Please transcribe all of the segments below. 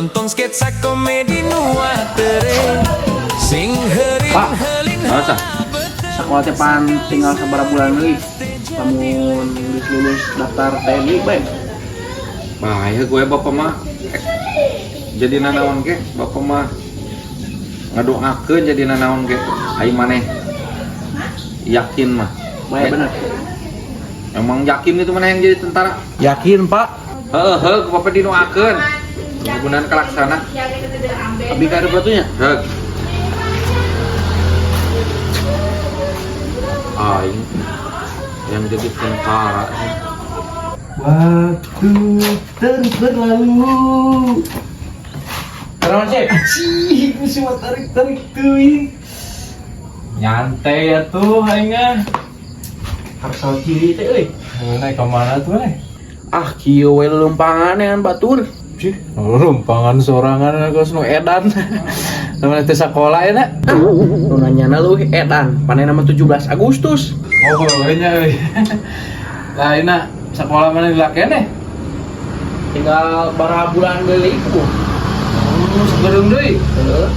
nonton sketsa komedi nuatere sing Pak, heuring masa? Sekolah teh pan tinggal sabar bulan lagi. Namun lulus daftar TNI bae. Bahaya gue bapak mah jadi nanaon ke bapak mah ngadoakeun jadi nanaon ke ai maneh yakin mah Bae bener. emang yakin itu mana yang jadi tentara Yakin, Pak? heuh ku bapak dinoakeun mudah-mudahan kalaksana Abi ka ada batunya? heug aing yang jadi tentara Waktu terus berlalu. Kenapa sih? Cih, gue cuma tarik tuh. Nyantai ya tuh aingnya. Harus sama kiri teh, euy. Naik kemana tuh Ah, kieu we leumpangane kan batur. Cih, rumpangan sorangan kos nu edan. Namanya teh sekolah ya nak? Nu nanyana lu edan, panen nama 17 Agustus. Oh, nya euy. Lah ina sekolah mana dilakene? Tinggal berapa bulan deui ku. Segerung deui. Heeh.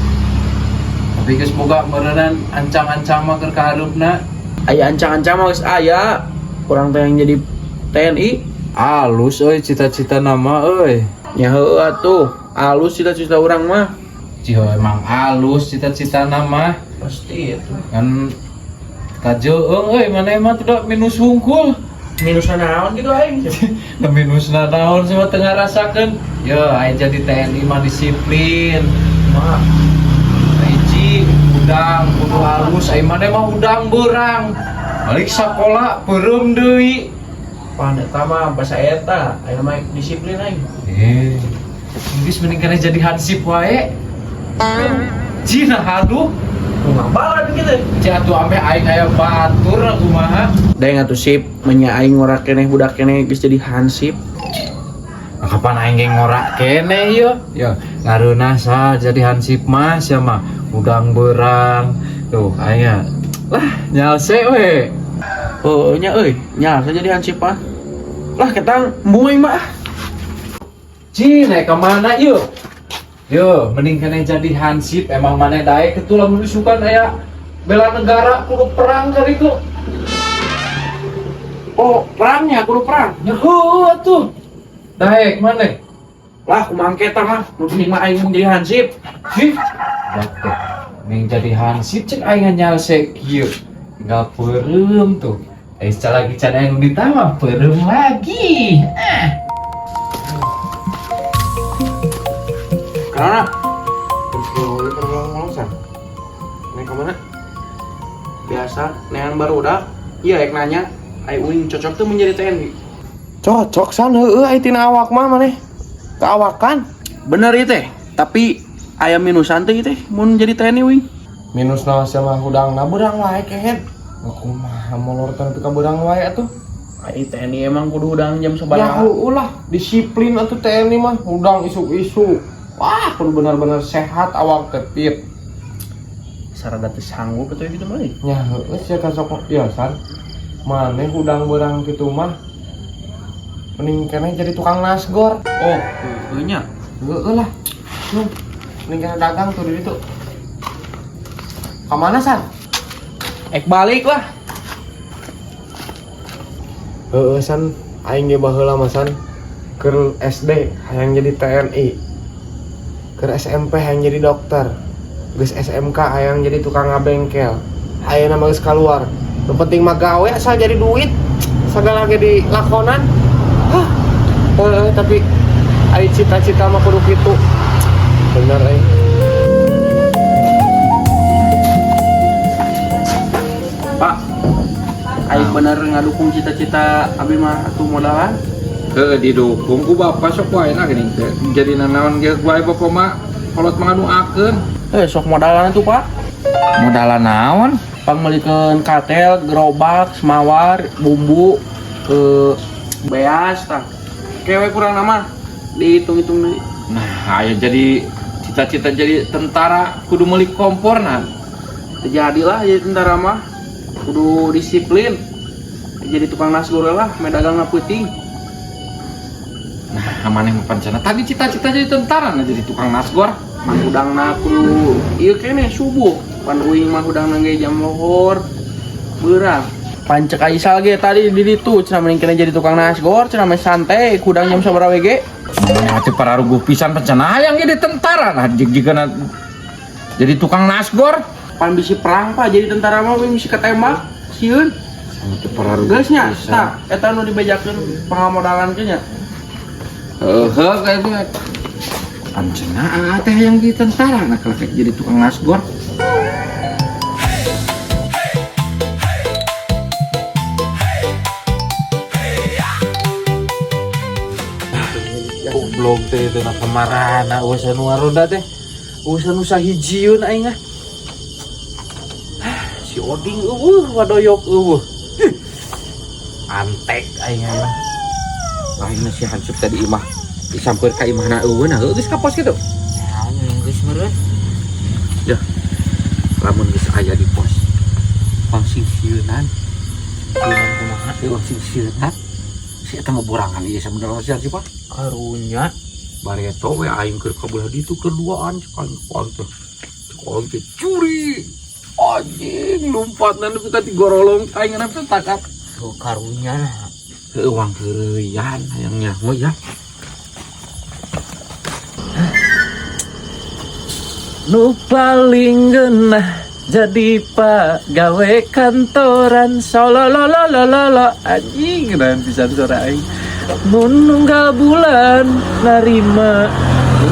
Tapi geus boga meureunana ancang-ancang mah keur kaharupna. Aya ancang-ancang mah geus aya. Urang teh yang jadi TNI. Alus euy cita-cita nama euy. Ya heueuh atuh. Alus cita-cita urang mah. Ciho emang alus cita-cita nama. Pasti itu. Kan kajeung euy mana emang tidak minus hungkul. Minusna naon gitu aing. Minus naon semua tengah rasakan. Yo, aing jadi TNI mah disiplin. Mah, Hiji udang kudu halus, aing mah udang beurang. Balik sakola peureum deui. pan eta mah bahasa eta, aya mah disiplin aing. Geus mending kana jadi hansip wae. Cina haduh. Kumaha balat kitu. Jatuh ame aing aya batur kumaha. Daeng atuh sip, menya aing ngorak keneh budak keneh geus jadi hansip. Kapan aing ge ngorak kene yo? Yo, ngareuna sa jadi hansip mah sia mah udang beurang. Tuh aya. Lah, nyalse we. Oh, nya euy, nya saya jadi hansip mah. Lah ketang embung aing mah. Cina kemana yuk? Yo, mending kena jadi hansip. Emang mana daek itu lamun disukan aya bela negara kudu perang kali itu. Oh, perangnya kudu perang. Ya tuh. Daek mana? Lah kumaha eta mah, nu penting mah aing jadi hansip. Ih, daek. Mending jadi hansip cek aing nyalse kieu. Tinggal peureum tuh. Lagi can aing ditambah peureum lagi. Karena betul ngomong-ngomong Neng kemana? Biasa, nengan baru udah. Iya, ek nanya, ai uing cocok tuh menjadi TNI. Cocok san heueuh ai tina awak mah maneh. Keawakan. Bener ieu teh, tapi aya minusan teh ieu teh mun jadi TNI uing. Minusna sama hudangna beurang wae kehet. Kumaha molor teh ka beurang wae atuh. Ai TNI emang kudu udang jam Ya sabaraha? ulah disiplin atuh TNI mah hudang isu-isu. Wah, kudu benar-benar sehat awak teh fit. Sarada teh sanggup atuh gitu mah. Nya heueuh sia ka sok biasa. Maneh hudang beurang kitu mah mending keneh jadi tukang nasgor. Oh, heueuh nya. Heueuh lah. Nu mending keneh dagang tuh di ditu. Ka mana san? Ek balik lah. Heueuh san aing ge baheula mah san keur SD hayang jadi TNI. Keur SMP hayang jadi dokter. Geus SMK hayang jadi tukang ngabengkel. Ayeuna mah geus kaluar. Nu penting mah gawe asal jadi duit. Sagala ge dilakonan. Hah. Tapi ai cita-cita mah kudu kitu. Bener euy. Pak, ai bener ngadukung cita-cita abi mah atuh modalan. didukung ku bapak sok wae nah geuning teh jadi nanaon ge wae bapak mah kolot mangaduakeun Sok modalan tuh Pak. modalan naon Pang melikeun katel, gerobak, semawar, bumbu, beas tah. Kewe kurang nama dihitung-hitung deui. nah aya jadi cita-cita jadi tentara kudu meuli kompor nah Terjadilah jadi tentara mah kudu disiplin. Jadi tukang nasgor lah, medagangna peuting. Nah, maneh mah pancana tadi cita-cita jadi tentara nah jadi tukang nasgor. Mah hudangna kudu ieu keneh subuh. Pan uing mah hudangna ge jam lohor. Beurang. Pancek Aisal ge tadi di ditu cenah mending kena jadi tukang nasgor cenah mah santai hudang jam sabaraha we ge. Maneh atuh pararuguh pisan pancana hayang jadi tentara nah jigana jadi tukang nasgor. Pan bisi perang Pak jadi tentara mah uing bisi ketembak. Sieun. Atuh pararuguh Geusnya, pisan. tah eta nu dibejakeun pangamodalan teh nya. Kayak itu pancana teh yang di tentara nah kalau kayak jadi tukang nasgor. Goblok teh itu na kamarana usaha nu aroda teh. Usaha nu sahijieun aing ah. Si Oding wadoyok antek aing mah. Aing si Hansip tadi imah disamper ka imahna eueun nah geus ka pos kitu. Naon geus meureun. Ya. Lamun geus aya di pos. Pang sing-sieunan. Kumaha kumaha eueuh sing sieuna. Si eta ngeborangan ieu sabenerna si Hansip. Karunya Bari eta we aing keur kabelah ditu keduaan cek teh. Cek curi. Anjing lompatna nepi ka 3 rolong aing teh takat. so karunya Uang kereyan hayangnya oh ya. nu paling geunah jadi pagawe kantoran solololololo anjing dan pisan suara aing mun nunggal bulan narima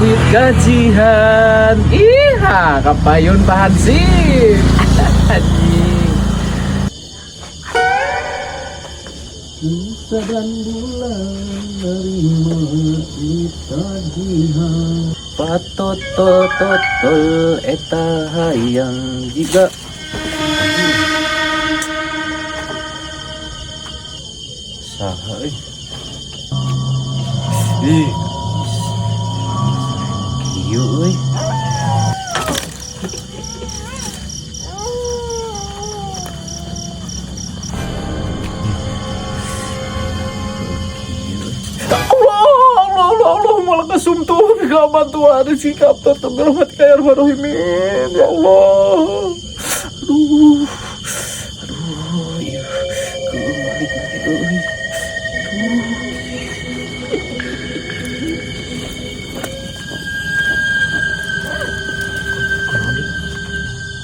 duit gajian iha kapayun bahan sih anjing Nusa dan bulan nerima duit gajian patotol eta hayang jiga saha ih kieu euy Allah malah kesumtuh gak bantuan si kapten terberahmat kayak Armarohimin ya Allah aduh iya kembali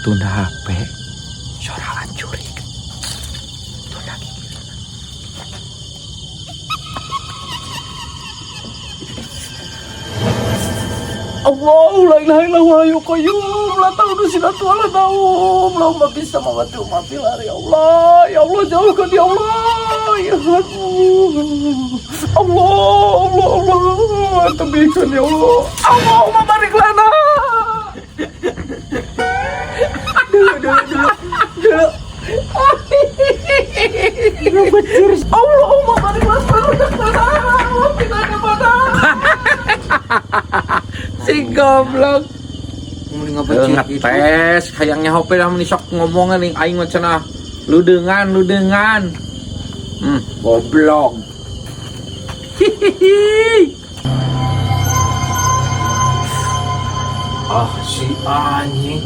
tunda HP suara anjurik tunda gigi Allah, la ilaha illallah wa yuqayyum la ta'udu sinatu wa la nawm la ma bisa mawatu ma fil ya Allah ya Allah jauhkan ya Allah ya Allah tebihkan ya Allah Allahumma barik lana Allahumma barik lana si goblok ngetes hayangnya HP dah menisok ngomongnya nih aing mah cenah lu dengan goblok si anjing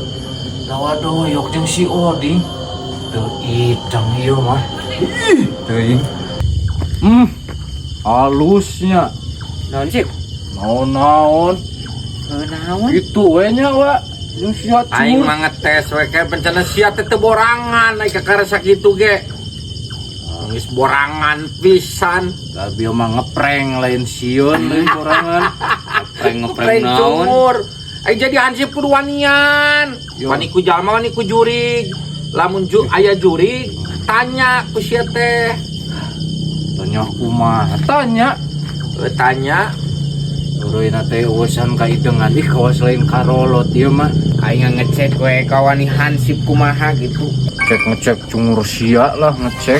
dawa doyok jeung si Oding teu idang ieu mah teuing halusnya Naon sih? naon Naon? itu we nya wa jeung sia aing mah ngetes we ke bencana sia teh teu borangan ai kakaresa kitu ge geus borangan pisan tapi mah ngeprank lain sieun lain borangan ngeprank naon cumur ai jadi hansip kudu wanian Yo. wani ku jalma wani ku jurig lamun aya jurig tanya ku sia teh tanya kumaha tanya tanya Uroy na teh usan ka idengan ih kawas lain karolot ieu mah aing ngecek we ka wani hansip kumaha gitu ngecek cungur sia lah ngecek